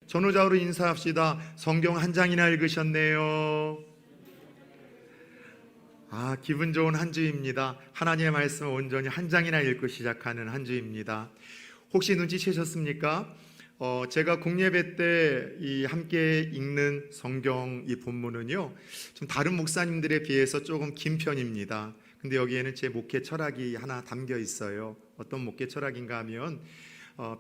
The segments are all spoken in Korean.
전후좌우로 인사합시다. 성경 한 장이나 읽으셨네요. 기분 좋은 한 주입니다. 하나님의 말씀을 온전히 한 장이나 읽고 시작하는 한 주입니다. 혹시 눈치채셨습니까? 제가 공예배 때 함께 읽는 성경 이 본문은요, 좀 다른 목사님들에 비해서 조금 긴 편입니다. 근데 여기에는 제 목회 철학이 하나 담겨 있어요. 어떤 목회 철학인가 하면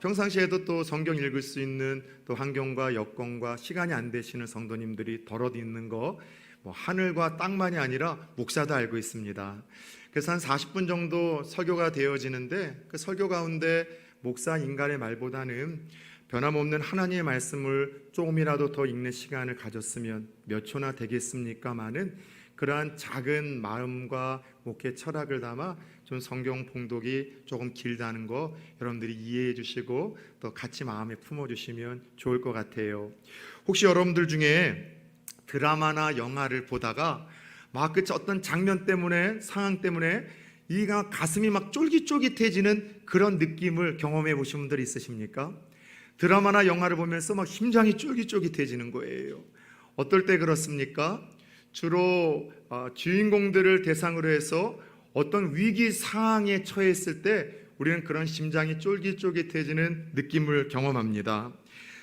평상시에도 또 성경 읽을 수 있는 또 환경과 여건과 시간이 안 되시는 성도님들이 덜어도 있는 거, 하늘과 땅만이 아니라 목사도 알고 있습니다. 그래서 한 40분 정도 설교가 되어지는데 그 설교 가운데 목사 인간의 말보다는 변함없는 하나님의 말씀을 조금이라도 더 읽는 시간을 가졌으면 몇 초나 되겠습니까마는 그러한 작은 마음과 목회 철학을 담아 좀 성경 봉독이 조금 길다는 거 여러분들이 이해해 주시고 또 같이 마음에 품어주시면 좋을 것 같아요. 혹시 여러분들 중에 드라마나 영화를 보다가 막 그 어떤 장면 때문에 상황 때문에 이가 가슴이 막 쫄깃쫄깃해지는 그런 느낌을 경험해 보신 분들 있으십니까? 드라마나 영화를 보면서 막 심장이 쫄깃쫄깃해지는 거예요. 어떨 때 그렇습니까? 주로 주인공들을 대상으로 해서 어떤 위기 상황에 처했을 때 우리는 그런 심장이 쫄깃쫄깃해지는 느낌을 경험합니다.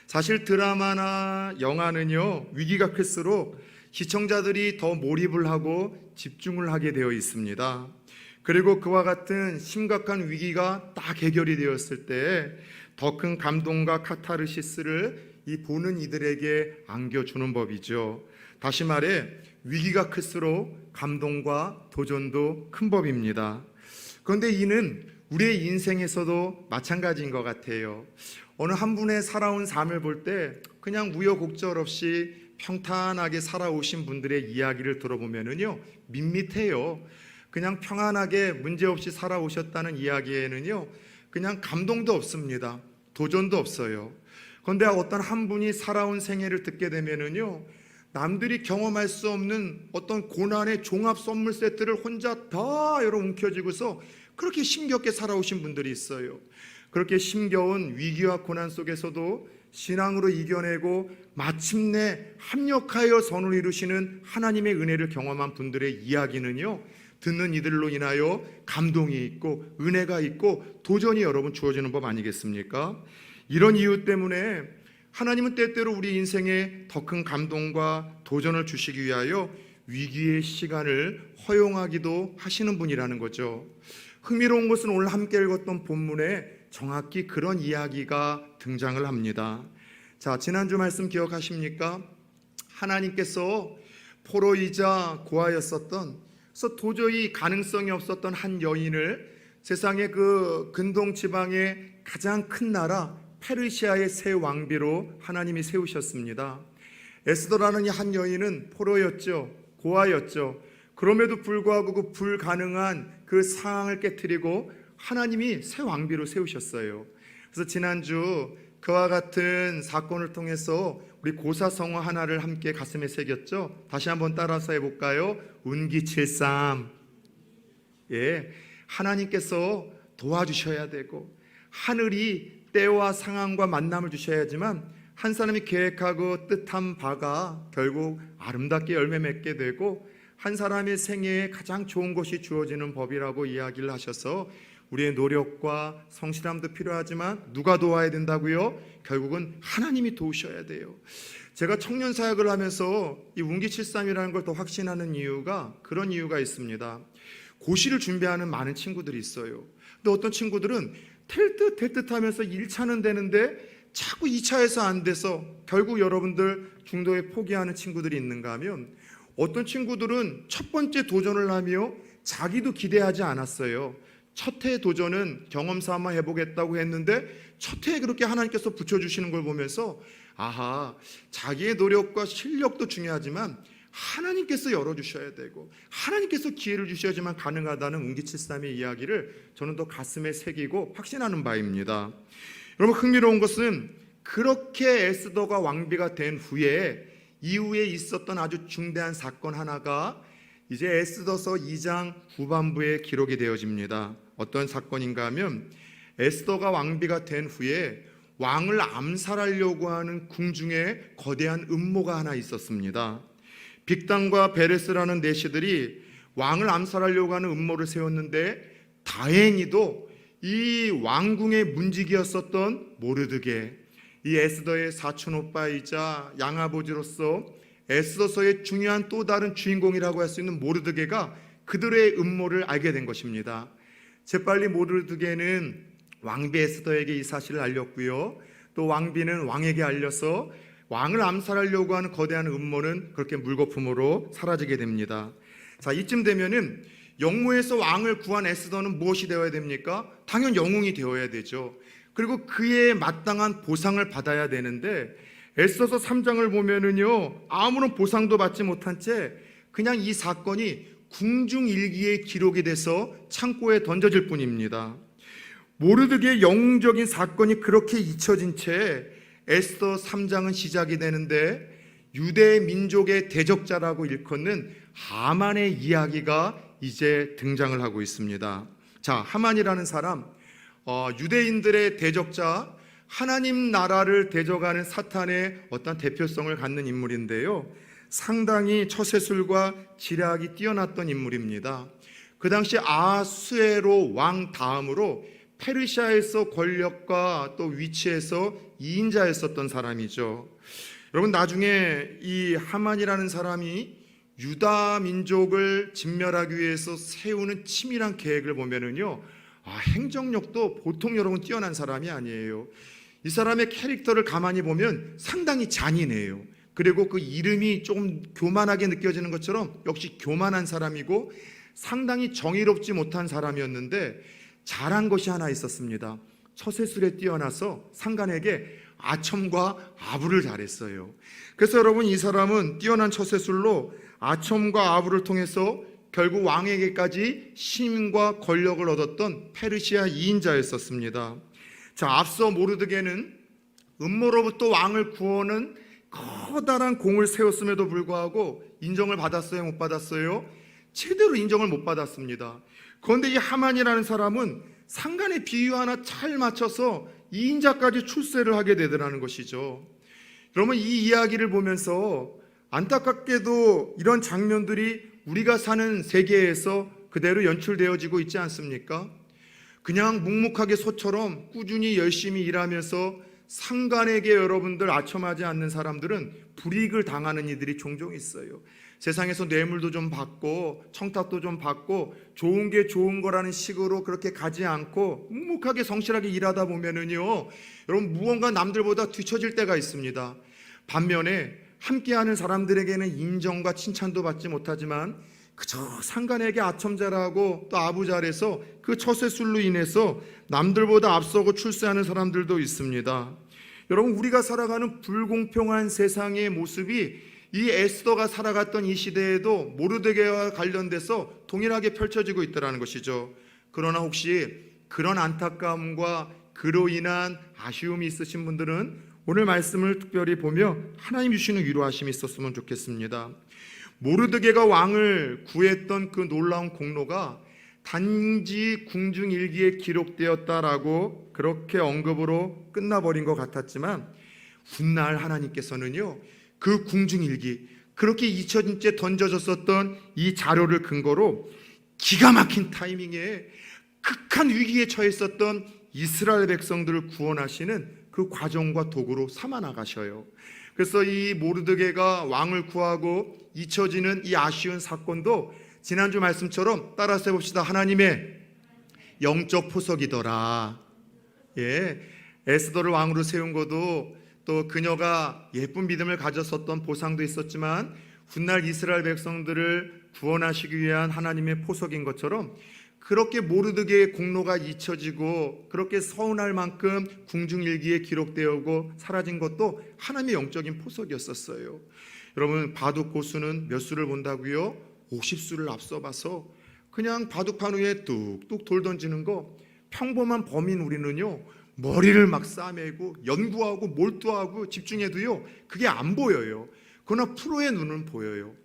사실 드라마나 영화는요, 위기가 클수록 시청자들이 더 몰입을 하고 집중을 하게 되어 있습니다. 그리고 그와 같은 심각한 위기가 딱 해결이 되었을 때 더 큰 감동과 카타르시스를 이 보는 이들에게 안겨주는 법이죠. 다시 말해 위기가 클수록 감동과 도전도 큰 법입니다. 그런데 이는 우리의 인생에서도 마찬가지인 것 같아요. 어느 한 분의 살아온 삶을 볼 때 그냥 우여곡절 없이 평탄하게 살아오신 분들의 이야기를 들어보면은요, 밋밋해요. 그냥 평안하게 문제없이 살아오셨다는 이야기에는요, 그냥 감동도 없습니다. 도전도 없어요. 그런데 어떤 한 분이 살아온 생애를 듣게 되면은요, 남들이 경험할 수 없는 어떤 고난의 종합 선물 세트를 혼자 다 움켜쥐고서 그렇게 힘겹게 살아오신 분들이 있어요. 그렇게 힘겨운 위기와 고난 속에서도 신앙으로 이겨내고 마침내 합력하여 선을 이루시는 하나님의 은혜를 경험한 분들의 이야기는요, 듣는 이들로 인하여 감동이 있고 은혜가 있고 도전이 여러분 주어지는 법 아니겠습니까? 이런 이유 때문에 하나님은 때때로 우리 인생에 더 큰 감동과 도전을 주시기 위하여 위기의 시간을 허용하기도 하시는 분이라는 거죠. 흥미로운 것은 오늘 함께 읽었던 본문에 정확히 그런 이야기가 등장을 합니다. 자, 지난주 말씀 기억하십니까? 하나님께서 포로이자 고아였었던, 그래서 도저히 가능성이 없었던 한 여인을 세상의 그 근동 지방의 가장 큰 나라 페르시아의 새 왕비로 하나님이 세우셨습니다. 에스더라는 이 한 여인은 포로였죠. 고아였죠. 그럼에도 불구하고 그 불가능한 그 상황을 깨트리고 하나님이 새 왕비로 세우셨어요. 그래서 지난주 그와 같은 사건을 통해서 우리 고사성어 하나를 함께 가슴에 새겼죠. 다시 한번 따라서 해볼까요? 운기칠삼. 하나님께서 도와주셔야 되고 하늘이 때와 상황과 만남을 주셔야지만 한 사람이 계획하고 뜻한 바가 결국 아름답게 열매 맺게 되고 한 사람의 생애에 가장 좋은 것이 주어지는 법이라고 이야기를 하셔서 우리의 노력과 성실함도 필요하지만 누가 도와야 된다고요? 결국은 하나님이 도우셔야 돼요. 제가 청년 사역을 하면서 이 운기칠삼이라는 걸 더 확신하는 이유가 그런 이유가 있습니다. 고시를 준비하는 많은 친구들이 있어요. 근데 어떤 친구들은 될 듯 하면서 1차는 되는데 자꾸 2차에서 안 돼서 결국 여러분들 중도에 포기하는 친구들이 있는가 하면 어떤 친구들은 첫 번째 도전을 하며 자기도 기대하지 않았어요. 첫 해 도전은 경험 삼아 해보겠다고 했는데 첫 해에 그렇게 하나님께서 붙여주시는 걸 보면서 아하, 자기의 노력과 실력도 중요하지만 하나님께서 열어주셔야 되고 하나님께서 기회를 주셔야지만 가능하다는 운기칠삼의 이야기를 저는 더 가슴에 새기고 확신하는 바입니다. 여러분, 흥미로운 것은 그렇게 에스더가 왕비가 된 후에 이후에 있었던 아주 중대한 사건 하나가 이제 에스더서 2장 후반부에 기록이 되어집니다. 어떤 사건인가 하면 에스더가 왕비가 된 후에 왕을 암살하려고 하는 궁중에 거대한 음모가 하나 있었습니다. 빅단과 베레스라는 내시들이 왕을 암살하려고 하는 음모를 세웠는데, 다행히도 이 왕궁의 문지기였었던 모르드게, 이 에스더의 사촌 오빠이자 양아버지로서 에스더서의 중요한 또 다른 주인공이라고 할 수 있는 모르드게가 그들의 음모를 알게 된 것입니다. 재빨리 모르드게는 왕비 에스더에게 이 사실을 알렸고요, 또 왕비는 왕에게 알려서 왕을 암살하려고 하는 거대한 음모는 그렇게 물거품으로 사라지게 됩니다. 자, 이쯤 되면은 영모에서 왕을 구한 에스더는 무엇이 되어야 됩니까? 당연 영웅이 되어야 되죠. 그리고 그에 마땅한 보상을 받아야 되는데, 에스더서 3장을 보면은요, 아무런 보상도 받지 못한 채 그냥 이 사건이 궁중일기에 기록이 돼서 창고에 던져질 뿐입니다. 모르드게의 영웅적인 사건이 그렇게 잊혀진 채 에스더 3장은 시작이 되는데, 유대 민족의 대적자라고 일컫는 하만의 이야기가 이제 등장을 하고 있습니다. 자, 하만이라는 사람, 유대인들의 대적자, 하나님 나라를 대적하는 사탄의 어떤 대표성을 갖는 인물인데요, 상당히 처세술과 지략이 뛰어났던 인물입니다. 그 당시 아수에로 왕 다음으로 페르시아에서 권력과 또 위치에서 2인자였었던 사람이죠. 여러분, 나중에 이 하만이라는 사람이 유다 민족을 진멸하기 위해서 세우는 치밀한 계획을 보면은요, 행정력도 보통 여러분 뛰어난 사람이 아니에요. 이 사람의 캐릭터를 가만히 보면 상당히 잔인해요. 그리고 그 이름이 조금 교만하게 느껴지는 것처럼 역시 교만한 사람이고 상당히 정의롭지 못한 사람이었는데, 잘한 것이 하나 있었습니다. 처세술에 뛰어나서 상간에게 아첨과 아부를 잘했어요. 그래서 여러분, 이 사람은 뛰어난 처세술로 아첨과 아부를 통해서 결국 왕에게까지 신임과 권력을 얻었던 페르시아 2인자였었습니다. 자, 앞서 모르드게는 음모로부터 왕을 구하는 커다란 공을 세웠음에도 불구하고 인정을 받았어요, 못 받았어요? 제대로 인정을 못 받았습니다. 그런데 이 하만이라는 사람은 상간의 비유 하나 잘 맞춰서 2인자까지 출세를 하게 되더라는 것이죠. 여러분, 이 이야기를 보면서 안타깝게도 이런 장면들이 우리가 사는 세계에서 그대로 연출되어지고 있지 않습니까? 그냥 묵묵하게 소처럼 꾸준히 열심히 일하면서 상간에게 여러분들 아첨하지 않는 사람들은 불이익을 당하는 이들이 종종 있어요. 세상에서 뇌물도 좀 받고 청탁도 좀 받고 좋은 게 좋은 거라는 식으로 그렇게 가지 않고 묵묵하게 성실하게 일하다 보면은요, 여러분, 무언가 남들보다 뒤처질 때가 있습니다. 반면에 함께하는 사람들에게는 인정과 칭찬도 받지 못하지만 그저 상간에게 아첨자라고 또 아부잘해서 그 처세술로 인해서 남들보다 앞서고 출세하는 사람들도 있습니다. 여러분, 우리가 살아가는 불공평한 세상의 모습이 이 에스더가 살아갔던 이 시대에도 모르드게와 관련돼서 동일하게 펼쳐지고 있다는 것이죠. 그러나 혹시 그런 안타까움과 그로 인한 아쉬움이 있으신 분들은 오늘 말씀을 특별히 보며 하나님 주시는 위로하심이 있었으면 좋겠습니다. 모르드게가 왕을 구했던 그 놀라운 공로가 단지 궁중일기에 기록되었다라고 그렇게 언급으로 끝나버린 것 같았지만, 훗날 하나님께서는요, 그 궁중일기, 그렇게 잊혀진 채 던져졌었던 이 자료를 근거로 기가 막힌 타이밍에 극한 위기에 처했었던 이스라엘 백성들을 구원하시는 그 과정과 도구로 삼아 나가셔요. 그래서 이 모르드게가 왕을 구하고 잊혀지는 이 아쉬운 사건도 지난주 말씀처럼 따라서 해봅시다. 하나님의 영적 포석이더라. 에스더를 왕으로 세운 것도 또 그녀가 예쁜 믿음을 가졌었던 보상도 있었지만, 훗날 이스라엘 백성들을 구원하시기 위한 하나님의 포석인 것처럼 그렇게 모르드게의 공로가 잊혀지고 그렇게 서운할 만큼 궁중일기에 기록되고 사라진 것도 하나님의 영적인 포석이었었어요. 여러분, 바둑 고수는 몇 수를 본다고요? 50수를 앞서 봐서 그냥 바둑판 위에 뚝뚝 돌 던지는 거, 평범한 범인 우리는요, 머리를 막 싸매고 연구하고 몰두하고 집중해도요, 그게 안 보여요. 그러나 프로의 눈은 보여요.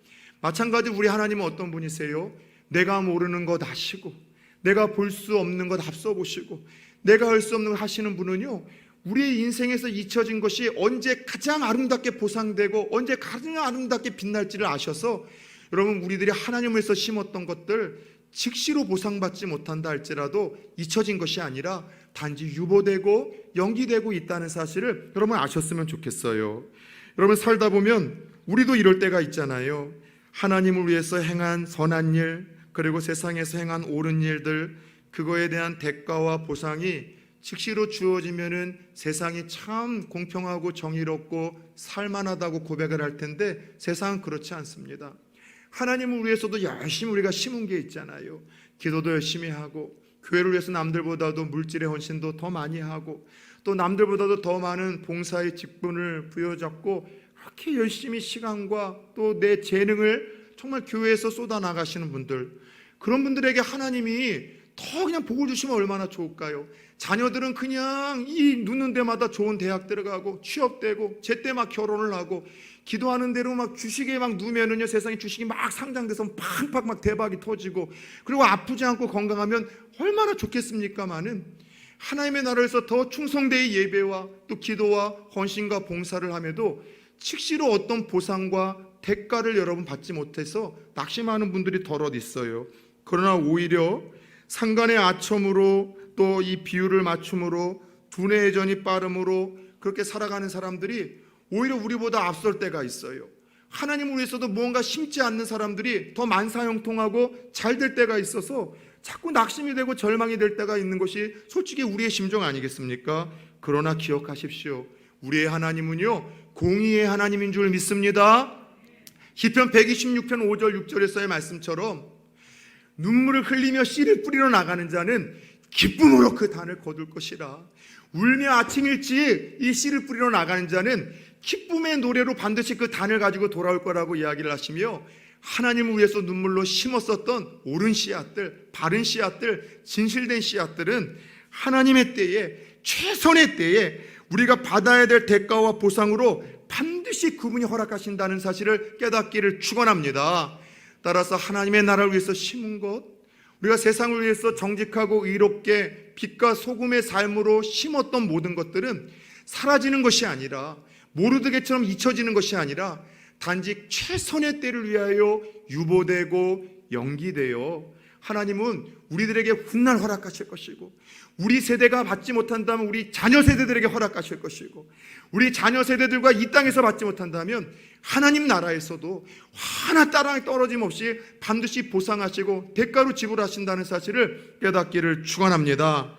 마찬가지 우리 하나님은 어떤 분이세요? 내가 모르는 것 아시고 내가 볼 수 없는 것 앞서 보시고 내가 할 수 없는 것 하시는 분은요, 우리의 인생에서 잊혀진 것이 언제 가장 아름답게 보상되고 언제 가장 아름답게 빛날지를 아셔서 여러분, 우리들이 하나님을 위해서 심었던 것들 즉시로 보상받지 못한다 할지라도 잊혀진 것이 아니라 단지 유보되고 연기되고 있다는 사실을 여러분 아셨으면 좋겠어요. 여러분, 살다 보면 우리도 이럴 때가 있잖아요. 하나님을 위해서 행한 선한 일, 그리고 세상에서 행한 옳은 일들, 그거에 대한 대가와 보상이 즉시로 주어지면은 세상이 참 공평하고 정의롭고 살만하다고 고백을 할 텐데 세상은 그렇지 않습니다. 하나님을 위해서도 열심히 우리가 심은 게 있잖아요. 기도도 열심히 하고, 교회를 위해서 남들보다도 물질의 헌신도 더 많이 하고, 또 남들보다도 더 많은 봉사의 직분을 부여잡고, 그렇게 열심히 시간과 또 내 재능을 정말 교회에서 쏟아 나가시는 분들, 그런 분들에게 하나님이 더 그냥 복을 주시면 얼마나 좋을까요? 자녀들은 그냥 이 누는 데마다 좋은 대학 들어가고 취업되고 제때 막 결혼을 하고, 기도하는 대로 막 주식에 막 누면은요, 세상에 주식이 막 상장돼서 팡팡 막 대박이 터지고, 그리고 아프지 않고 건강하면 얼마나 좋겠습니까마는, 하나님의 나라에서 더 충성되이 예배와 또 기도와 헌신과 봉사를 함에도 즉시로 어떤 보상과 대가를 여러분 받지 못해서 낙심하는 분들이 덜어도 있어요. 그러나 오히려 상간의 아첨으로 또 이 비율을 맞춤으로 두뇌의 전이 빠름으로 그렇게 살아가는 사람들이 오히려 우리보다 앞설 때가 있어요. 하나님을 위해서도 무언가 심지 않는 사람들이 더 만사형통하고 잘 될 때가 있어서 자꾸 낙심이 되고 절망이 될 때가 있는 것이 솔직히 우리의 심정 아니겠습니까? 그러나 기억하십시오. 우리의 하나님은요, 공의의 하나님인 줄 믿습니다. 시편 126편 5절 6절에서의 말씀처럼 눈물을 흘리며 씨를 뿌리러 나가는 자는 기쁨으로 그 단을 거둘 것이라. 울며 아침 일찍 이 씨를 뿌리러 나가는 자는 기쁨의 노래로 반드시 그 단을 가지고 돌아올 거라고 이야기를 하시며, 하나님을 위해서 눈물로 심었었던 옳은 씨앗들, 바른 씨앗들, 진실된 씨앗들은 하나님의 때에, 최선의 때에 우리가 받아야 될 대가와 보상으로 반드시 그분이 허락하신다는 사실을 깨닫기를 축원합니다. 따라서 하나님의 나라를 위해서 심은 것, 우리가 세상을 위해서 정직하고 의롭게 빛과 소금의 삶으로 심었던 모든 것들은 사라지는 것이 아니라, 모르드게처럼 잊혀지는 것이 아니라 단지 최선의 때를 위하여 유보되고 연기되어 하나님은 우리들에게 훗날 허락하실 것이고, 우리 세대가 받지 못한다면 우리 자녀 세대들에게 허락하실 것이고, 우리 자녀 세대들과 이 땅에서 받지 못한다면 하나님 나라에서도 하나 따라 떨어짐 없이 반드시 보상하시고 대가로 지불하신다는 사실을 깨닫기를 축원합니다.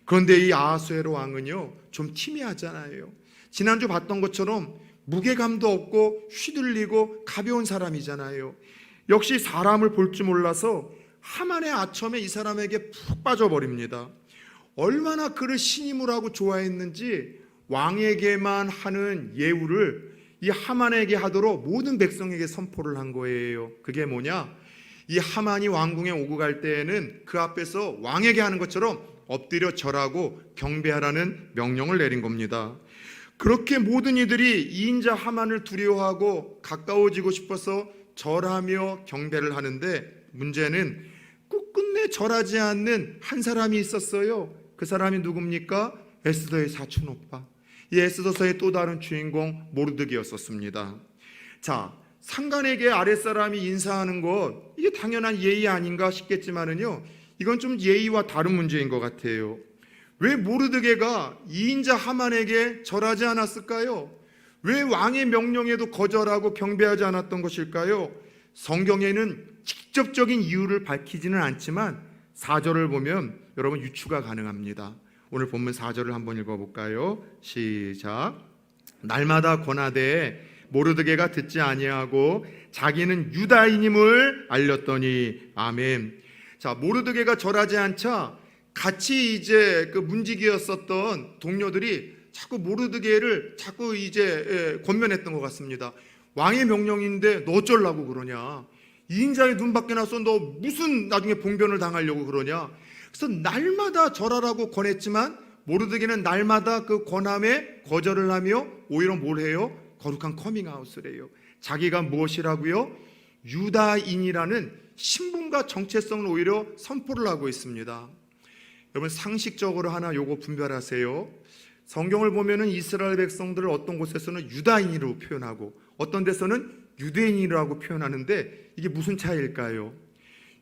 그런데 이 아하수에로 왕은요, 좀 티미하잖아요. 지난주 봤던 것처럼 무게감도 없고 휘둘리고 가벼운 사람이잖아요. 역시 사람을 볼 줄 몰라서 하만의 아첨에 이 사람에게 푹 빠져버립니다. 얼마나 그를 신임을 하고 좋아했는지 왕에게만 하는 예우를 이 하만에게 하도록 모든 백성에게 선포를 한 거예요. 그게 뭐냐? 이 하만이 왕궁에 오고 갈 때에는 그 앞에서 왕에게 하는 것처럼 엎드려 절하고 경배하라는 명령을 내린 겁니다. 그렇게 모든 이들이 이인자 하만을 두려워하고 가까워지고 싶어서 절하며 경배를 하는데, 문제는 끝끝내 절하지 않는 한 사람이 있었어요. 그 사람이 누굽니까? 에스더의 사촌 오빠, 이 에스더서의 또 다른 주인공 모르드게였었습니다. 자, 상관에게 아랫사람이 인사하는 것, 이게 당연한 예의 아닌가 싶겠지만은요, 이건 좀 예의와 다른 문제인 것 같아요. 왜 모르드게가 이인자 하만에게 절하지 않았을까요? 왜 왕의 명령에도 거절하고 경배하지 않았던 것일까요? 성경에는 직접적인 이유를 밝히지는 않지만 4절을 보면 여러분 유추가 가능합니다. 오늘 본문 4절을 한번 읽어볼까요? 시작. 날마다 권하되 모르드게가 듣지 아니하고 자기는 유다인임을 알렸더니. 아멘. 자, 모르드게가 절하지 않자 같이 이제 그 문지기였었던 동료들이 자꾸 모르드게를 자꾸 이제 권면했던 것 같습니다. 왕의 명령인데 너 어쩌려고 그러냐? 이인자의 눈 밖에 나서 너 무슨 나중에 봉변을 당하려고 그러냐? 그래서 날마다 절하라고 권했지만 모르드게는 날마다 그 권함에 거절을 하며 오히려 뭘 해요? 거룩한 커밍아웃을 해요. 자기가 무엇이라고요? 유다인이라는 신분과 정체성을 오히려 선포를 하고 있습니다. 여러분, 상식적으로 하나 요거 분별하세요. 성경을 보면은 이스라엘 백성들을 어떤 곳에서는 유다인이라고 표현하고 어떤 데서는 유대인이라고 표현하는데 이게 무슨 차이일까요?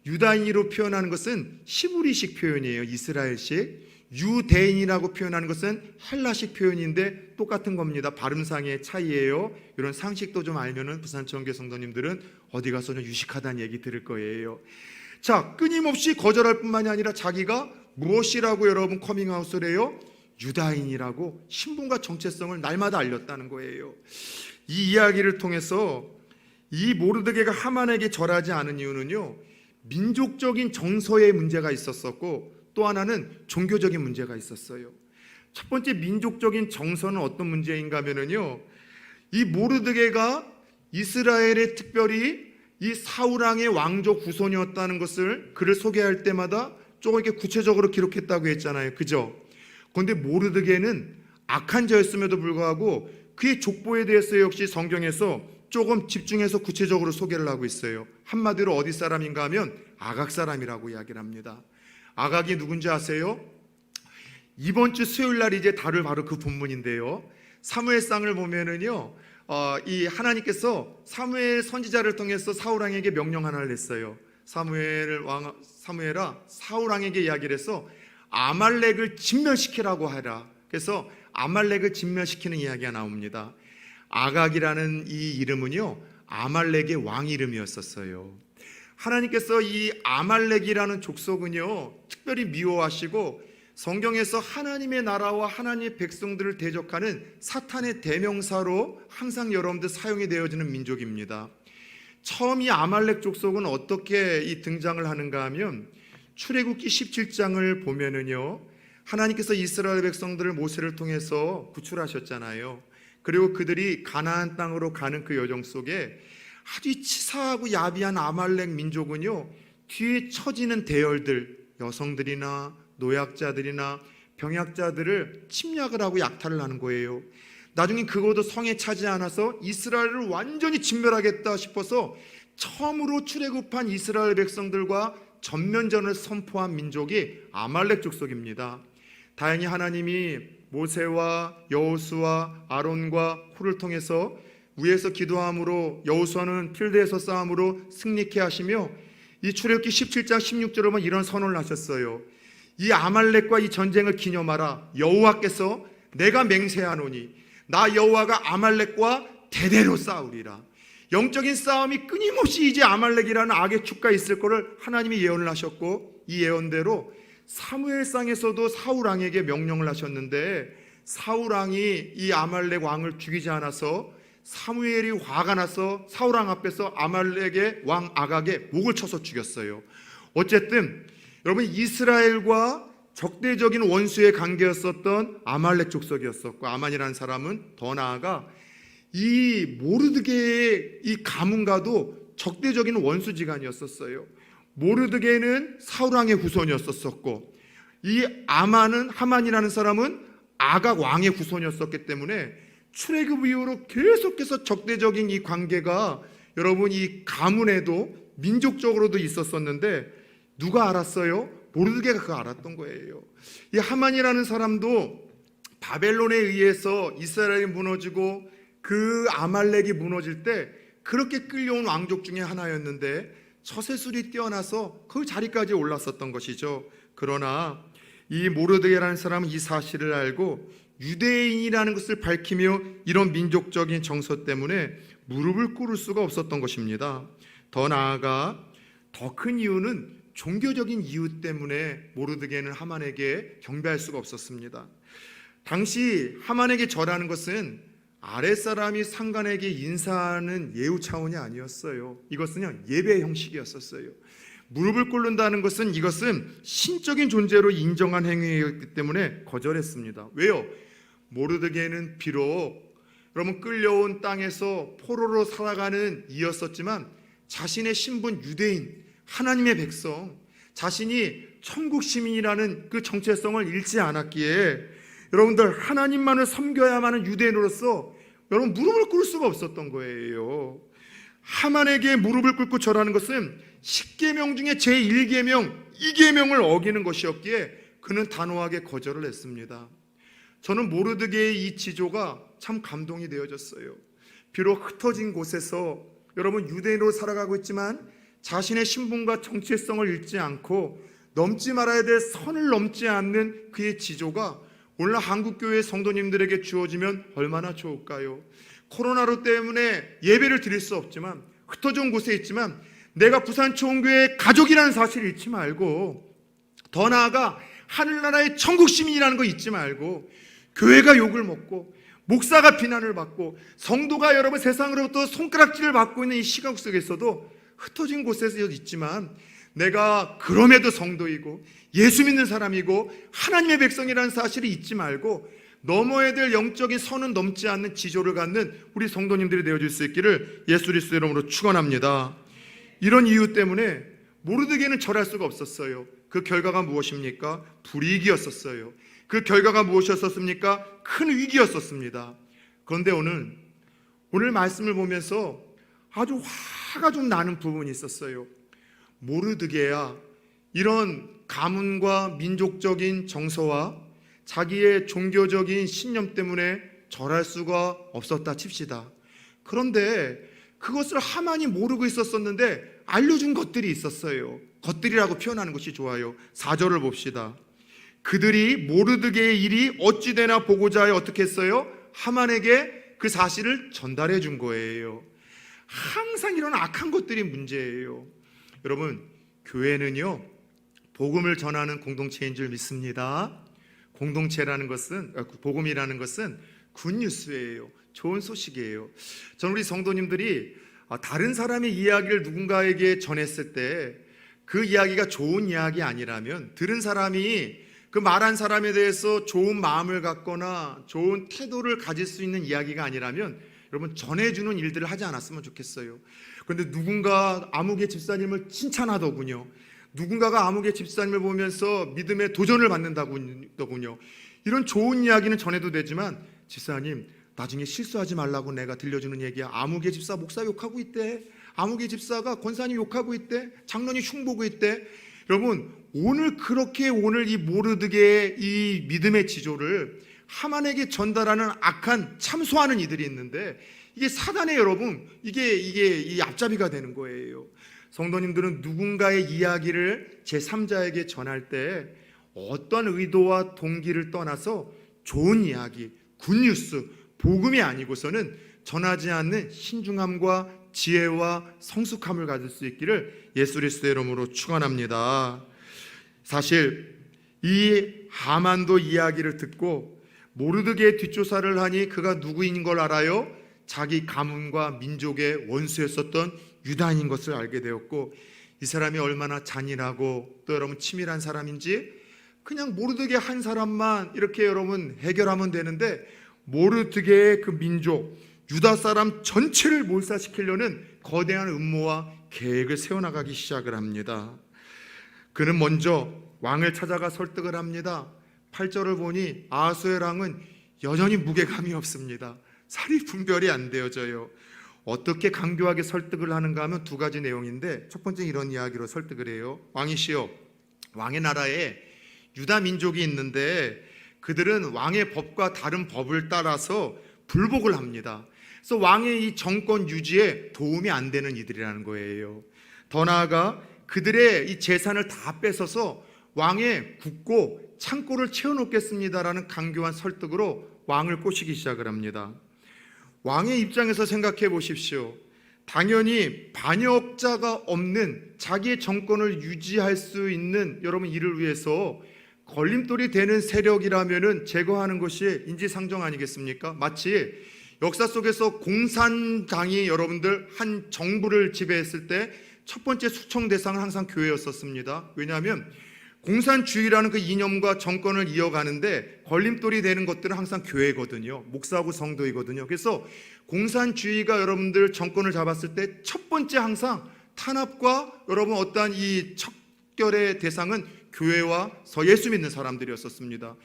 유다인으로 표현하는 것은 히브리식 표현이에요. 이스라엘식. 유대인이라고 표현하는 것은 헬라식 표현인데 똑같은 겁니다. 발음상의 차이예요. 이런 상식도 좀 알면은 부산청교 성도님들은 어디 가서는 유식하다는 얘기 들을 거예요. 자, 끊임없이 거절할 뿐만이 아니라 자기가 무엇이라고 여러분 커밍아웃을 해요? 유다인이라고 신분과 정체성을 날마다 알렸다는 거예요. 이 이야기를 통해서 이 모르드게가 하만에게 절하지 않은 이유는요, 민족적인 정서의 문제가 있었었고 또 하나는 종교적인 문제가 있었어요. 첫 번째 민족적인 정서는 어떤 문제인가 하면은요, 이 모르드게가 이스라엘의 특별히 이 사울왕의 왕족 후손이었다는 것을 그를 소개할 때마다 조금 이렇게 구체적으로 기록했다고 했잖아요. 그죠? 그런데 모르드게는 악한 자였음에도 불구하고 그의 족보에 대해서 역시 성경에서 조금 집중해서 구체적으로 소개를 하고 있어요. 한마디로 어디 사람인가 하면 아각 사람이라고 이야기를 합니다. 아각이 누군지 아세요? 이번 주 수요일 날 이제 다룰 바로 그 본문인데요. 사무엘상을 보면은요, 이 하나님께서 사무엘 선지자를 통해서 사울 왕에게 명령 하나를 냈어요. 사무엘아, 사울 왕에게 이야기를 해서 아말렉을 진멸시키라고 하라. 그래서 아말렉을 진멸시키는 이야기가 나옵니다. 아각이라는 이 이름은요, 아말렉의 왕 이름이었었어요. 하나님께서 이 아말렉이라는 족속은요, 특별히 미워하시고 성경에서 하나님의 나라와 하나님의 백성들을 대적하는 사탄의 대명사로 항상 여러분들 사용이 되어지는 민족입니다. 처음 이 아말렉 족속은 어떻게 이 등장을 하는가 하면 출애굽기 17장을 보면은요, 하나님께서 이스라엘 백성들을 모세를 통해서 구출하셨잖아요. 그리고 그들이 가나안 땅으로 가는 그 여정 속에 아주 치사하고 야비한 아말렉 민족은요, 뒤에 처지는 대열들, 여성들이나 노약자들이나 병약자들을 침략을 하고 약탈을 하는 거예요. 나중에 그것도 성에 차지 않아서 이스라엘을 완전히 진멸하겠다 싶어서 처음으로 출애굽한 이스라엘 백성들과 전면전을 선포한 민족이 아말렉 족속입니다. 다행히 하나님이 모세와 여호수아, 아론과 훌을 통해서 위에서 기도함으로 여호수아는 필드에서 싸움으로 승리케 하시며 이 출애굽기 17장 16절에 보면 이런 선언을 하셨어요. 이 아말렉과 이 전쟁을 기념하라. 여호와께서 내가 맹세하노니 나 여호와가 아말렉과 대대로 싸우리라. 영적인 싸움이 끊임없이 이제 아말렉이라는 악의 축가 있을 거를 하나님이 예언을 하셨고, 이 예언대로 사무엘상에서도 사울 왕에게 명령을 하셨는데 사울 왕이 이 아말렉 왕을 죽이지 않아서 사무엘이 화가 나서 사울 왕 앞에서 아말렉의 왕 아각의 목을 쳐서 죽였어요. 어쨌든 여러분, 이스라엘과 적대적인 원수의 관계였었던 아말렉 족속이었었고, 아만이라는 사람은 더 나아가 이 모르드게의 이 가문과도 적대적인 원수지간이었었어요. 모르드게는 사울 왕의 후손이었었고, 이 아만은, 하만이라는 사람은 아각 왕의 후손이었었기 때문에 출애굽 이후로 계속해서 적대적인 이 관계가 여러분 이 가문에도 민족적으로도 있었었는데 누가 알았어요? 모르드게가 그거 알았던 거예요. 이 하만이라는 사람도 바벨론에 의해서 이스라엘이 무너지고 그 아말렉이 무너질 때 그렇게 끌려온 왕족 중에 하나였는데 처세술이 뛰어나서 그 자리까지 올랐었던 것이죠. 그러나 이 모르드게라는 사람은 이 사실을 알고 유대인이라는 것을 밝히며 이런 민족적인 정서 때문에 무릎을 꿇을 수가 없었던 것입니다. 더 나아가 더 큰 이유는 종교적인 이유 때문에 모르드게는 하만에게 경배할 수가 없었습니다. 당시 하만에게 절하는 것은 아랫사람이 상관에게 인사하는 예우 차원이 아니었어요. 이것은요, 예배 형식이었었어요. 무릎을 꿇는다는 것은 이것은 신적인 존재로 인정한 행위였기 때문에 거절했습니다. 왜요? 모르드게는 비록 여러분 끌려온 땅에서 포로로 살아가는 이였었지만 자신의 신분 유대인, 하나님의 백성, 자신이 천국 시민이라는 그 정체성을 잃지 않았기에 여러분들 하나님만을 섬겨야만 하는 유대인으로서 여러분 무릎을 꿇을 수가 없었던 거예요. 하만에게 무릎을 꿇고 절하는 것은 10계명 중에 제1계명, 2계명을 어기는 것이었기에 그는 단호하게 거절을 했습니다. 저는 모르드게의 이 지조가 참 감동이 되어졌어요. 비록 흩어진 곳에서 여러분 유대인으로 살아가고 있지만 자신의 신분과 정체성을 잃지 않고 넘지 말아야 될 선을 넘지 않는 그의 지조가 오늘 한국교회 성도님들에게 주어지면 얼마나 좋을까요? 코로나로 때문에 예배를 드릴 수 없지만 흩어진 곳에 있지만 내가 부산초원교회 가족이라는 사실을 잊지 말고 더 나아가 하늘나라의 천국 시민이라는 거 잊지 말고 교회가 욕을 먹고 목사가 비난을 받고 성도가 여러분 세상으로부터 손가락질을 받고 있는 이 시각 속에서도 흩어진 곳에서 있지만 내가 그럼에도 성도이고 예수 믿는 사람이고 하나님의 백성이라는 사실을 잊지 말고 넘어야 될 영적인 선은 넘지 않는 지조를 갖는 우리 성도님들이 되어줄 수 있기를 예수 그리스도의 이름으로 축원합니다. 이런 이유 때문에 모르드게는 절할 수가 없었어요. 그 결과가 무엇입니까? 불이익이었었어요. 그 결과가 무엇이었습니까? 큰 위기였었습니다. 그런데 오늘 말씀을 보면서 아주 화가 좀 나는 부분이 있었어요. 모르드게야 이런 가문과 민족적인 정서와 자기의 종교적인 신념 때문에 절할 수가 없었다 칩시다. 그런데 그것을 하만이 모르고 있었었는데 알려준 것들이 있었어요. 것들이라고 표현하는 것이 좋아요. 4절을 봅시다. 그들이 모르드게의 일이 어찌 되나 보고자 하여 어떻게 했어요? 하만에게 그 사실을 전달해 준 거예요. 항상 이런 악한 것들이 문제예요. 여러분, 교회는요 복음을 전하는 공동체인 줄 믿습니다. 공동체라는 것은, 복음이라는 것은 굿뉴스예요. 좋은 소식이에요. 저는 우리 성도님들이 다른 사람의 이야기를 누군가에게 전했을 때 그 이야기가 좋은 이야기 아니라면, 들은 사람이 그 말한 사람에 대해서 좋은 마음을 갖거나 좋은 태도를 가질 수 있는 이야기가 아니라면 여러분 전해주는 일들을 하지 않았으면 좋겠어요. 그런데 누군가 아무개 집사님을 칭찬하더군요. 누군가가 아무개 집사님을 보면서 믿음의 도전을 받는다군요. 이런 좋은 이야기는 전해도 되지만, 집사님 나중에 실수하지 말라고 내가 들려주는 얘기야. 아무개 집사 목사 욕하고 있대. 아무개 집사가 권사님 욕하고 있대. 장로님 흉보고 있대. 여러분, 오늘 이 모르드게의 이 믿음의 지조를 하만에게 전달하는 악한 참소하는 이들이 있는데, 이게 사단의 여러분, 이게 이 앞잡이가 되는 거예요. 성도님들은 누군가의 이야기를 제3자에게 전할 때 어떤 의도와 동기를 떠나서 좋은 이야기, 굿뉴스, 복음이 아니고서는 전하지 않는 신중함과 지혜와 성숙함을 가질 수 있기를 예수 그리스도의 이름으로 축원합니다. 사실 이 하만도 이야기를 듣고 모르드게의 뒷조사를 하니 그가 누구인 걸 알아요? 자기 가문과 민족의 원수였었던 유다인인 것을 알게 되었고, 이 사람이 얼마나 잔인하고 또 여러분 치밀한 사람인지 그냥 모르드게 한 사람만 이렇게 여러분 해결하면 되는데, 모르드게의 그 민족 유다 사람 전체를 몰살시키려는 거대한 음모와 계획을 세워나가기 시작을 합니다. 그는 먼저 왕을 찾아가 설득을 합니다. 8절을 보니 아하수엘 왕은 여전히 무게감이 없습니다. 살이 분별이 안 되어져요. 어떻게 강교하게 설득을 하는가 하면 두 가지 내용인데, 첫 번째 이런 이야기로 설득을 해요. 왕이시여, 왕의 나라에 유다 민족이 있는데 그들은 왕의 법과 다른 법을 따라서 불복을 합니다. 그래서 왕의 이 정권 유지에 도움이 안 되는 이들이라는 거예요. 더 나아가 그들의 이 재산을 다 뺏어서 왕의 국고 창고를 채워놓겠습니다라는 강교한 설득으로 왕을 꼬시기 시작을 합니다. 왕의 입장에서 생각해 보십시오. 당연히 반역자가 없는 자기의 정권을 유지할 수 있는 여러분 이를 위해서 걸림돌이 되는 세력이라면은 제거하는 것이 인지상정 아니겠습니까? 마치 역사 속에서 공산당이 여러분들 한 정부를 지배했을 때 첫 번째 숙청 대상은 항상 교회였었습니다. 왜냐하면 공산주의라는 그 이념과 정권을 이어가는데 걸림돌이 되는 것들은 항상 교회거든요. 목사하고 성도이거든요. 그래서 공산주의가 여러분들 정권을 잡았을 때 첫 번째 항상 탄압과 여러분 어떠한 이 척결의 대상은 교회와 예수 믿는 사람들이었었습니다.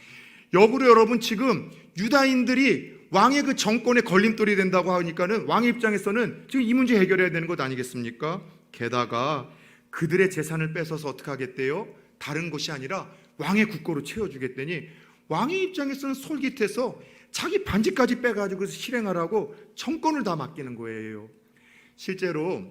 역으로 여러분 지금 유다인들이 왕의 그 정권에 걸림돌이 된다고 하니까는 왕의 입장에서는 지금 이 문제 해결해야 되는 것 아니겠습니까? 게다가 그들의 재산을 뺏어서 어떻게 하겠대요? 다른 것이 아니라 왕의 국고로 채워주겠다니 왕의 입장에서는 솔깃해서 자기 반지까지 빼가지고 실행하라고 정권을 다 맡기는 거예요. 실제로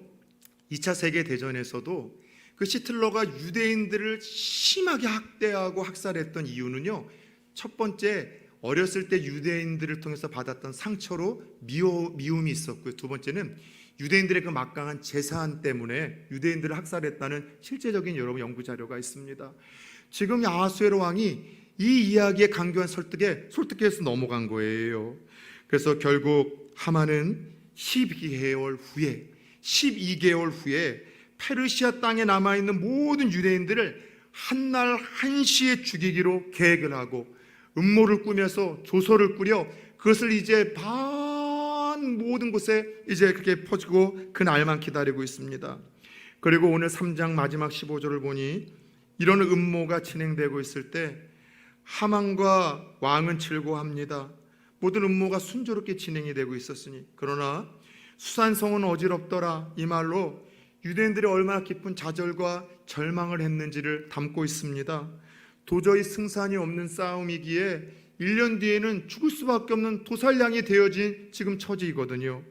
2차 세계대전에서도 그 히틀러가 유대인들을 심하게 학대하고 학살했던 이유는요, 첫 번째, 어렸을 때 유대인들을 통해서 받았던 상처로 미움이 있었고요. 두 번째는 유대인들의 그 막강한 재산 때문에 유대인들을 학살했다는 실제적인 여러 연구 자료가 있습니다. 지금 아하수에로 왕이 이 이야기에 강교한 설득해서 넘어간 거예요. 그래서 결국 하만은 12개월 후에 페르시아 땅에 남아있는 모든 유대인들을 한날 한시에 죽이기로 계획을 하고 음모를 꾸며서 조서를 꾸려 그것을 이제 모든 곳에 이제 그렇게 퍼지고 그날만 기다리고 있습니다. 그리고 오늘 3장 마지막 15절을 보니 이런 음모가 진행되고 있을 때 하만과 왕은 즐거워합니다. 모든 음모가 순조롭게 진행이 되고 있었으니. 그러나 수산성은 어지럽더라, 이 말로 유대인들이 얼마나 깊은 좌절과 절망을 했는지를 담고 있습니다. 도저히 승산이 없는 싸움이기에 1년 뒤에는 죽을 수밖에 없는 도살량이 되어진 지금 처지이거든요.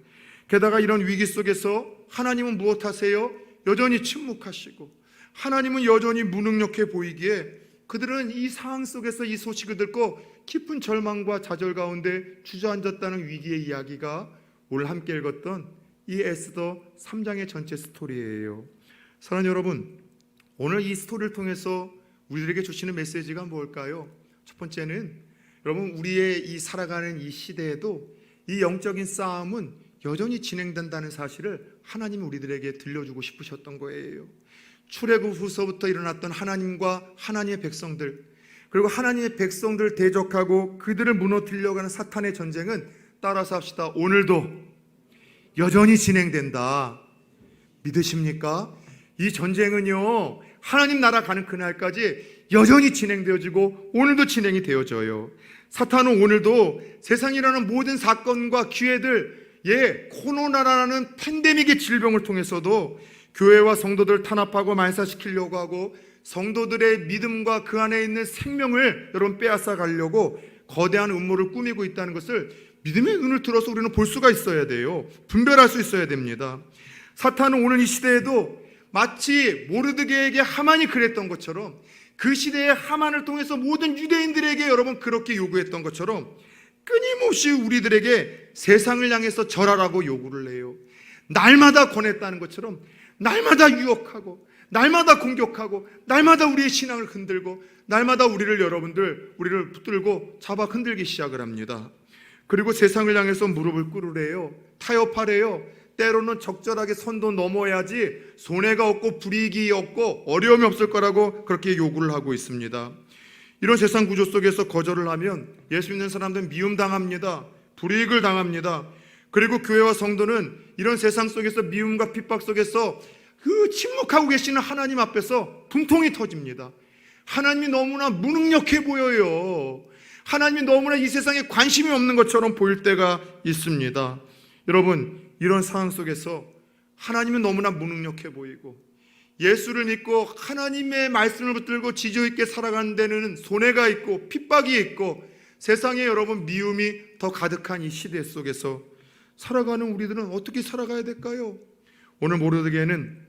게다가 이런 위기 속에서 하나님은 무엇하세요? 여전히 침묵하시고 하나님은 여전히 무능력해 보이기에 그들은 이 상황 속에서 이 소식을 듣고 깊은 절망과 좌절 가운데 주저앉았다는 위기의 이야기가 오늘 함께 읽었던 이 에스더 3장의 전체 스토리예요. 사랑하는 여러분, 오늘 이 스토리를 통해서 우리들에게 주시는 메시지가 뭘까요? 첫 번째는 여러분, 우리의 이 살아가는 이 시대에도 이 영적인 싸움은 여전히 진행된다는 사실을 하나님이 우리들에게 들려주고 싶으셨던 거예요. 출애굽 후서부터 일어났던 하나님과 하나님의 백성들, 그리고 하나님의 백성들을 대적하고 그들을 무너뜨리려고 하는 사탄의 전쟁은, 따라서 합시다, 오늘도 여전히 진행된다. 믿으십니까? 이 전쟁은요, 하나님 나라 가는 그날까지 여전히 진행되어지고 오늘도 진행이 되어져요. 사탄은 오늘도 세상이라는 모든 사건과 기회들, 코로나라는 팬데믹의 질병을 통해서도 교회와 성도들을 탄압하고 말살시키려고 하고 성도들의 믿음과 그 안에 있는 생명을 여러분 빼앗아 가려고 거대한 음모를 꾸미고 있다는 것을 믿음의 눈을 들어서 우리는 볼 수가 있어야 돼요. 분별할 수 있어야 됩니다. 사탄은 오늘 이 시대에도 마치 모르드게에게 하만이 그랬던 것처럼, 그 시대의 하만을 통해서 모든 유대인들에게 여러분 그렇게 요구했던 것처럼 끊임없이 우리들에게 세상을 향해서 절하라고 요구를 해요. 날마다 권했다는 것처럼 날마다 유혹하고 날마다 공격하고 날마다 우리의 신앙을 흔들고 날마다 우리를 붙들고 잡아 흔들기 시작을 합니다. 그리고 세상을 향해서 무릎을 꿇으래요. 타협하래요. 때로는 적절하게 선도 넘어야지 손해가 없고 불이익이 없고 어려움이 없을 거라고 그렇게 요구를 하고 있습니다. 이런 세상 구조 속에서 거절을 하면 예수 믿는 사람들은 미움당합니다. 불이익을 당합니다. 그리고 교회와 성도는 이런 세상 속에서 미움과 핍박 속에서 그 침묵하고 계시는 하나님 앞에서 분통이 터집니다. 하나님이 너무나 무능력해 보여요. 하나님이 너무나 이 세상에 관심이 없는 것처럼 보일 때가 있습니다. 여러분, 이런 상황 속에서 하나님은 너무나 무능력해 보이고 예수를 믿고 하나님의 말씀을 붙들고 지조 있게 살아가는 데는 손해가 있고 핍박이 있고 세상에 여러분 미움이 더 가득한 이 시대 속에서 살아가는 우리들은 어떻게 살아가야 될까요? 오늘 모르드게는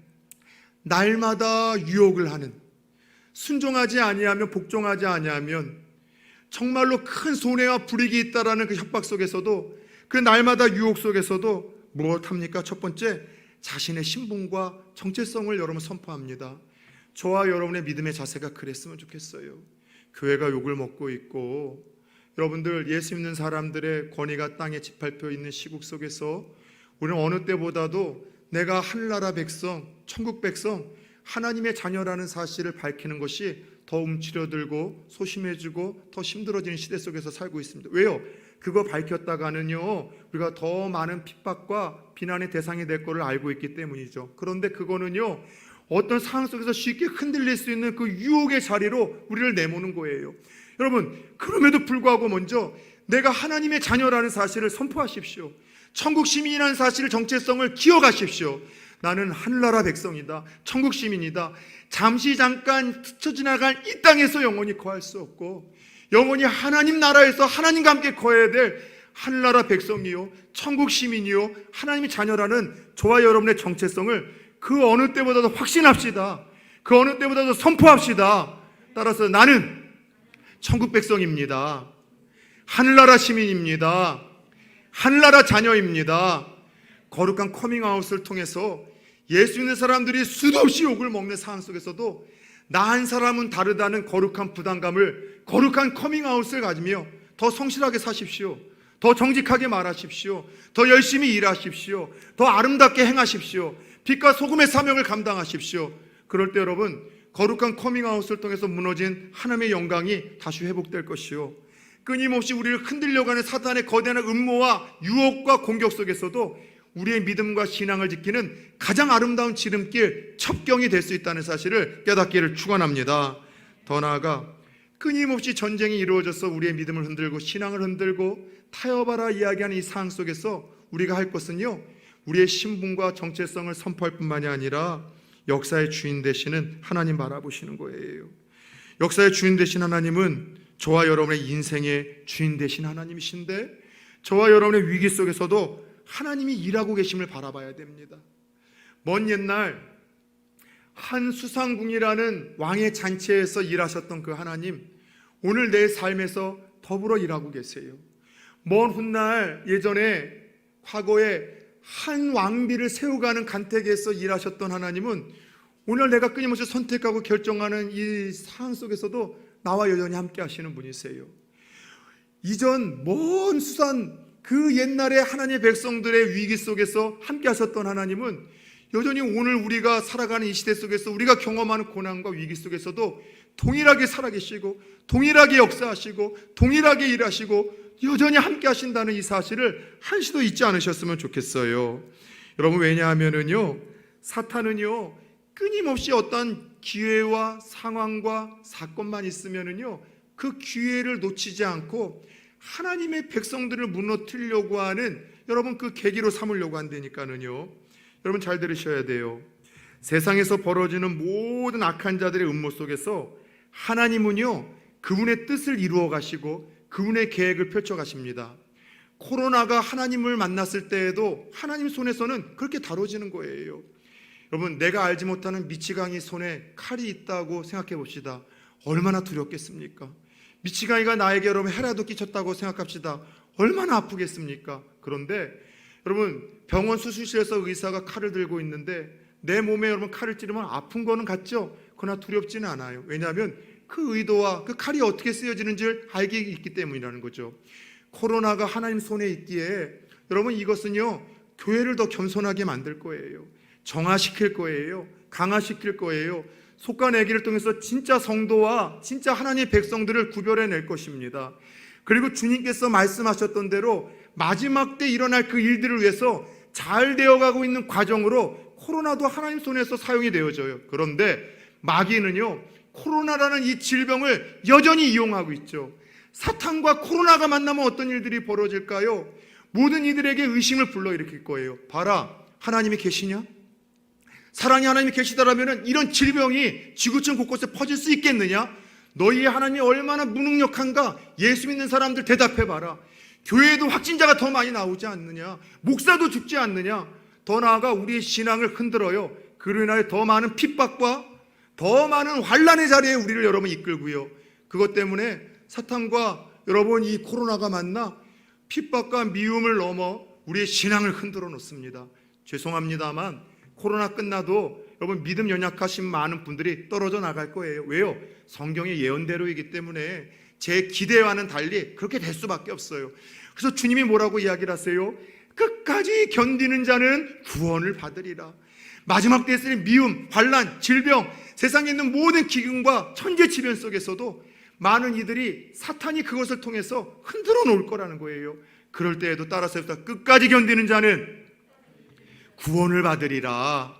날마다 유혹을 하는, 순종하지 아니하면, 복종하지 아니하면 정말로 큰 손해와 불이익이 있다라는 그 협박 속에서도, 그 날마다 유혹 속에서도 무엇합니까? 첫 번째, 자신의 신분과 정체성을 여러분 선포합니다. 저와 여러분의 믿음의 자세가 그랬으면 좋겠어요. 교회가 욕을 먹고 있고 여러분들 예수 믿는 사람들의 권위가 땅에 짓밟혀 있는 시국 속에서 우리는 어느 때보다도 내가 하늘나라 백성, 천국 백성, 하나님의 자녀라는 사실을 밝히는 것이 더 움츠려들고 소심해지고 더 힘들어지는 시대 속에서 살고 있습니다. 왜요? 그거 밝혔다가는요, 우리가 더 많은 핍박과 비난의 대상이 될 거를 알고 있기 때문이죠. 그런데 그거는요, 어떤 상황 속에서 쉽게 흔들릴 수 있는 그 유혹의 자리로 우리를 내모는 거예요. 여러분, 그럼에도 불구하고 먼저 내가 하나님의 자녀라는 사실을 선포하십시오. 천국 시민이라는 사실을, 정체성을 기억하십시오. 나는 하늘나라 백성이다. 천국 시민이다. 잠시 잠깐 스쳐 지나갈 이 땅에서 영원히 거할 수 없고 영원히 하나님 나라에서 하나님과 함께 거해야 될 하늘나라 백성이요, 천국 시민이요, 하나님의 자녀라는 저와 여러분의 정체성을 그 어느 때보다도 확신합시다. 그 어느 때보다도 선포합시다. 따라서 나는 천국 백성입니다. 하늘나라 시민입니다. 하늘나라 자녀입니다. 거룩한 커밍아웃을 통해서 예수 믿는 사람들이 수도 없이 욕을 먹는 상황 속에서도 나 한 사람은 다르다는 거룩한 부담감을, 거룩한 커밍아웃을 가지며 더 성실하게 사십시오. 더 정직하게 말하십시오. 더 열심히 일하십시오. 더 아름답게 행하십시오. 빛과 소금의 사명을 감당하십시오. 그럴 때 여러분, 거룩한 커밍아웃을 통해서 무너진 하나님의 영광이 다시 회복될 것이요, 끊임없이 우리를 흔들려고 하는 사탄의 거대한 음모와 유혹과 공격 속에서도 우리의 믿음과 신앙을 지키는 가장 아름다운 지름길, 첩경이 될 수 있다는 사실을 깨닫기를 축원합니다. 더 나아가 끊임없이 전쟁이 이루어져서 우리의 믿음을 흔들고 신앙을 흔들고 타협하라 이야기하는 이 상황 속에서 우리가 할 것은요, 우리의 신분과 정체성을 선포할 뿐만이 아니라 역사의 주인 되시는 하나님 바라보시는 거예요. 역사의 주인 되신 하나님은 저와 여러분의 인생의 주인 되신 하나님이신데, 저와 여러분의 위기 속에서도 하나님이 일하고 계심을 바라봐야 됩니다. 먼 옛날 한 수상궁이라는 왕의 잔치에서 일하셨던 그 하나님, 오늘 내 삶에서 더불어 일하고 계세요. 먼 훗날 예전에 과거에 한 왕비를 세워가는 간택에서 일하셨던 하나님은 오늘 내가 끊임없이 선택하고 결정하는 이 상황 속에서도 나와 여전히 함께 하시는 분이세요. 이전 먼 수산 그 옛날에 하나님의 백성들의 위기 속에서 함께 하셨던 하나님은 여전히 오늘 우리가 살아가는 이 시대 속에서 우리가 경험하는 고난과 위기 속에서도 동일하게 살아계시고 동일하게 역사하시고 동일하게 일하시고 여전히 함께 하신다는 이 사실을 한시도 잊지 않으셨으면 좋겠어요. 여러분, 왜냐하면은요, 사탄은요 끊임없이 어떤 기회와 상황과 사건만 있으면은요 그 기회를 놓치지 않고 하나님의 백성들을 무너뜨리려고 하는, 여러분, 그 계기로 삼으려고 한다니까는요. 여러분 잘 들으셔야 돼요. 세상에서 벌어지는 모든 악한 자들의 음모 속에서 하나님은요 그분의 뜻을 이루어 가시고 그분의 계획을 펼쳐 가십니다. 코로나가 하나님을 만났을 때에도 하나님 손에서는 그렇게 다뤄지는 거예요. 여러분, 내가 알지 못하는 미치광이 손에 칼이 있다고 생각해 봅시다. 얼마나 두렵겠습니까? 미치광이가 나에게 여러분 해라도 끼쳤다고 생각합시다. 얼마나 아프겠습니까? 그런데 여러분, 병원 수술실에서 의사가 칼을 들고 있는데 내 몸에 여러분 칼을 찌르면 아픈 거는 같죠? 그러나 두렵지는 않아요. 왜냐하면 그 의도와 그 칼이 어떻게 쓰여지는지를 알게 있기 때문이라는 거죠. 코로나가 하나님 손에 있기에 여러분, 이것은요 교회를 더 겸손하게 만들 거예요. 정화시킬 거예요. 강화시킬 거예요. 속가내기를 통해서 진짜 성도와 진짜 하나님의 백성들을 구별해낼 것입니다. 그리고 주님께서 말씀하셨던 대로 마지막 때 일어날 그 일들을 위해서 잘 되어가고 있는 과정으로 코로나도 하나님 손에서 사용이 되어져요. 그런데 마귀는요 코로나라는 이 질병을 여전히 이용하고 있죠. 사탄과 코로나가 만나면 어떤 일들이 벌어질까요? 모든 이들에게 의심을 불러일으킬 거예요. 봐라, 하나님이 계시냐? 사랑의 하나님이 계시다라면 이런 질병이 지구촌 곳곳에 퍼질 수 있겠느냐? 너희의 하나님이 얼마나 무능력한가? 예수 믿는 사람들 대답해봐라. 교회에도 확진자가 더 많이 나오지 않느냐? 목사도 죽지 않느냐? 더 나아가 우리의 신앙을 흔들어요. 그로 인하여 더 많은 핍박과 더 많은 환난의 자리에 우리를 여러분 이끌고요. 그것 때문에 사탄과 여러분 이 코로나가 만나 핍박과 미움을 넘어 우리의 신앙을 흔들어 놓습니다. 죄송합니다만 코로나 끝나도 여러분 믿음 연약하신 많은 분들이 떨어져 나갈 거예요. 왜요? 성경의 예언대로이기 때문에 제 기대와는 달리 그렇게 될 수밖에 없어요. 그래서 주님이 뭐라고 이야기를 하세요? 끝까지 견디는 자는 구원을 받으리라. 마지막 때에 있을 미움, 환난, 질병, 세상에 있는 모든 기근과 천재지변 속에서도 많은 이들이 사탄이 그것을 통해서 흔들어 놓을 거라는 거예요. 그럴 때에도 따라서 끝까지 견디는 자는 구원을 받으리라.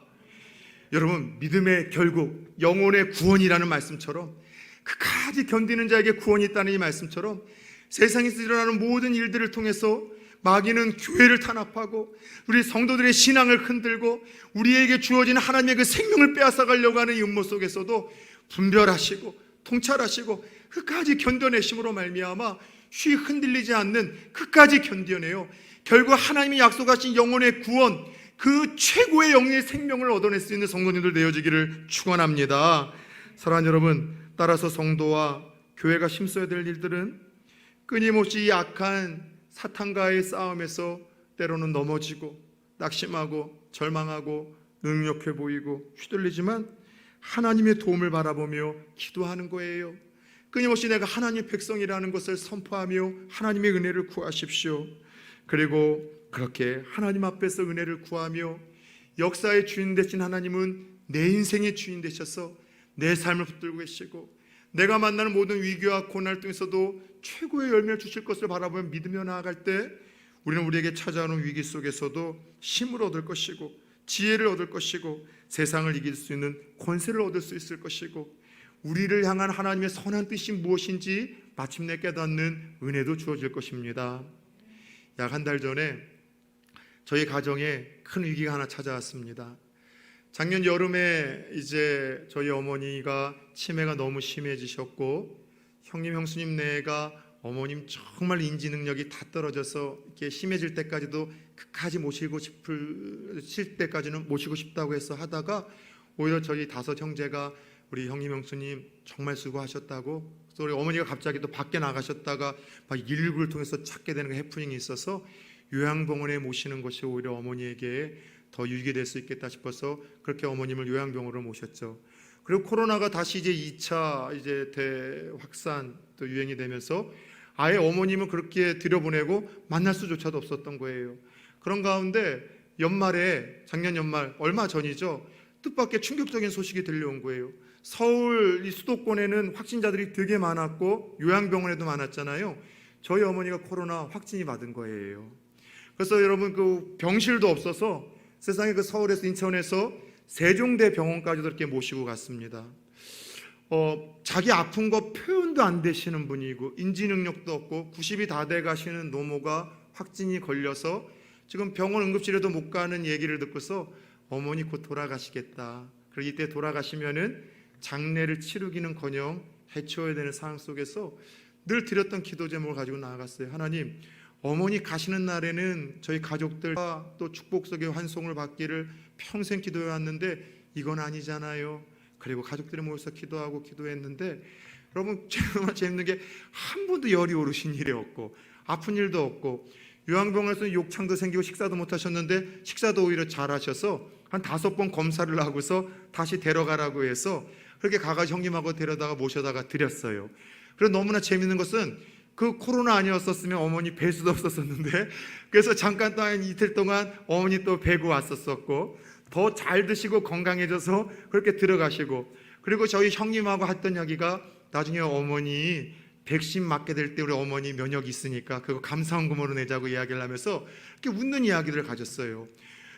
여러분, 믿음의 결국 영혼의 구원이라는 말씀처럼 끝까지 견디는 자에게 구원이 있다는 이 말씀처럼 세상에서 일어나는 모든 일들을 통해서 마귀는 교회를 탄압하고 우리 성도들의 신앙을 흔들고 우리에게 주어진 하나님의 그 생명을 빼앗아 가려고 하는 이 음모 속에서도 분별하시고 통찰하시고 끝까지 견뎌내심으로 말미암아 쉬 흔들리지 않는 끝까지 견뎌내요. 결국 하나님이 약속하신 영혼의 구원, 그 최고의 영의 생명을 얻어낼 수 있는 성도님들 되어지기를 축원합니다. 사랑하는 여러분, 따라서 성도와 교회가 힘써야 될 일들은 끊임없이 이 악한 사탄과의 싸움에서 때로는 넘어지고 낙심하고 절망하고 능력해 보이고 휘둘리지만 하나님의 도움을 바라보며 기도하는 거예요. 끊임없이 내가 하나님의 백성이라는 것을 선포하며 하나님의 은혜를 구하십시오. 그리고 그렇게 하나님 앞에서 은혜를 구하며 역사의 주인 되신 하나님은 내 인생의 주인 되셔서 내 삶을 붙들고 계시고 내가 만나는 모든 위기와 고난 중에서도 최고의 열매를 주실 것을 바라보며 믿으며 나아갈 때 우리는 우리에게 찾아오는 위기 속에서도 힘을 얻을 것이고 지혜를 얻을 것이고 세상을 이길 수 있는 권세를 얻을 수 있을 것이고 우리를 향한 하나님의 선한 뜻이 무엇인지 마침내 깨닫는 은혜도 주어질 것입니다. 약 한 달 전에 저희 가정에 큰 위기가 하나 찾아왔습니다. 작년 여름에 이제 저희 어머니가 치매가 너무 심해지셨고 형님 형수님 내가 어머님 정말 인지 능력이 다 떨어져서 이렇게 심해질 때까지도 끝까지 모시고 싶을 때까지는 모시고 싶다고 해서 하다가 오히려 저희 5 형제가 우리 형님 형수님 정말 수고하셨다고, 또 우리 어머니가 갑자기 또 밖에 나가셨다가 막 119를 통해서 찾게 되는 해프닝이 있어서 요양병원에 모시는 것이 오히려 어머니에게 더 유익이 될 수 있겠다 싶어서 그렇게 어머님을 요양병원으로 모셨죠. 그리고 코로나가 다시 이제 2차 이제 대확산 또 유행이 되면서 아예 어머님을 그렇게 들여보내고 만날 수조차도 없었던 거예요. 그런 가운데 연말에, 작년 연말 얼마 전이죠, 뜻밖의 충격적인 소식이 들려온 거예요. 서울 이 수도권에는 확진자들이 되게 많았고 요양병원에도 많았잖아요. 저희 어머니가 코로나 확진이 받은 거예요. 그래서 여러분 그 병실도 없어서 세상에 그 서울에서 인천에서 세종대병원까지도 이렇게 모시고 갔습니다. 자기 아픈 거 표현도 안 되시는 분이고 인지 능력도 없고 90이 다 돼 가시는 노모가 확진이 걸려서 지금 병원 응급실에도 못 가는 얘기를 듣고서 어머니 곧 돌아가시겠다. 그리고 이때 돌아가시면은 장례를 치르기는커녕 해치워야 되는 상황 속에서 늘 드렸던 기도 제목을 가지고 나아갔어요. 하나님, 어머니 가시는 날에는 저희 가족들과 또 축복 속의 환송을 받기를 평생 기도해 왔는데 이건 아니잖아요. 그리고 가족들이 모여서 기도하고 기도했는데 여러분 정말 재밌는 게 한 번도 열이 오르신 일이 없고 아픈 일도 없고 요양병원에서는 욕창도 생기고 식사도 못 하셨는데 식사도 오히려 잘 하셔서 한 5번 검사를 하고서 다시 데려가라고 해서 그렇게 가가지고 형님하고 데려다가 모셔다가 드렸어요. 그래서 너무나 재밌는 것은 그 코로나 아니었었으면 어머니 뵐 수도 없었었는데 그래서 잠깐 동안 이틀 동안 어머니 또 뵈고 왔었었고 더 잘 드시고 건강해져서 그렇게 들어가시고 그리고 저희 형님하고 했던 이야기가 나중에 어머니 백신 맞게 될 때 우리 어머니 면역이 있으니까 그거 감사원금으로 내자고 이야기를 하면서 이렇게 웃는 이야기를 가졌어요.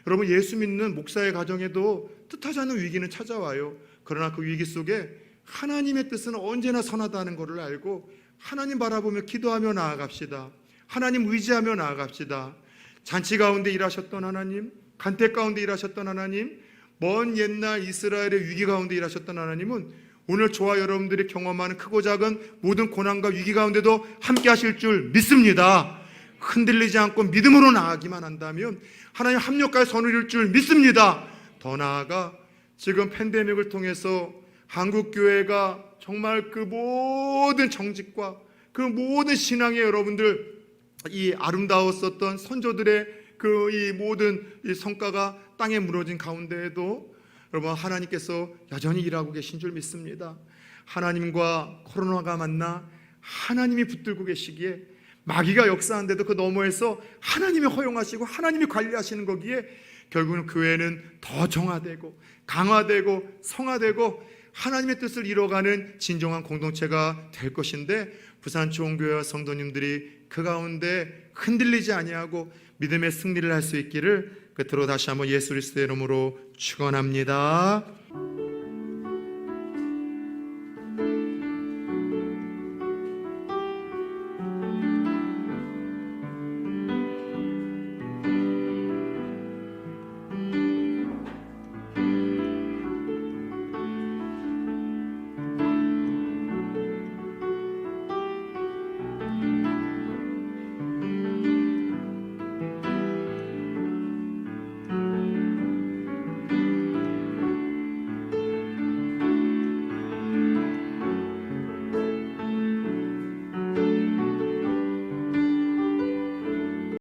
여러분 예수 믿는 목사의 가정에도 뜻하지 않은 위기는 찾아와요. 그러나 그 위기 속에 하나님의 뜻은 언제나 선하다는 것을 알고 하나님 바라보며 기도하며 나아갑시다. 하나님 의지하며 나아갑시다. 잔치 가운데 일하셨던 하나님, 간택 가운데 일하셨던 하나님, 먼 옛날 이스라엘의 위기 가운데 일하셨던 하나님은 오늘 저와 여러분들이 경험하는 크고 작은 모든 고난과 위기 가운데도 함께 하실 줄 믿습니다. 흔들리지 않고 믿음으로 나아가기만 한다면 하나님 합력과 선을 이룰 줄 믿습니다. 더 나아가 지금 팬데믹을 통해서 한국교회가 정말 그 모든 정직과 그 모든 신앙의 여러분들 이 아름다웠었던 선조들의 그 이 모든 이 성과가 땅에 무너진 가운데에도 여러분 하나님께서 여전히 일하고 계신 줄 믿습니다. 하나님과 코로나가 만나 하나님이 붙들고 계시기에 마귀가 역사한데도 그 너머에서 하나님이 허용하시고 하나님이 관리하시는 거기에 결국은 교회는 더 정화되고 강화되고 성화되고 하나님의 뜻을 이뤄가는 진정한 공동체가 될 것인데 부산초원교회와 성도님들이 그 가운데 흔들리지 아니하고 믿음의 승리를 할 수 있기를 끝으로 다시 한번 예수 그리스도의 이름으로 축원합니다.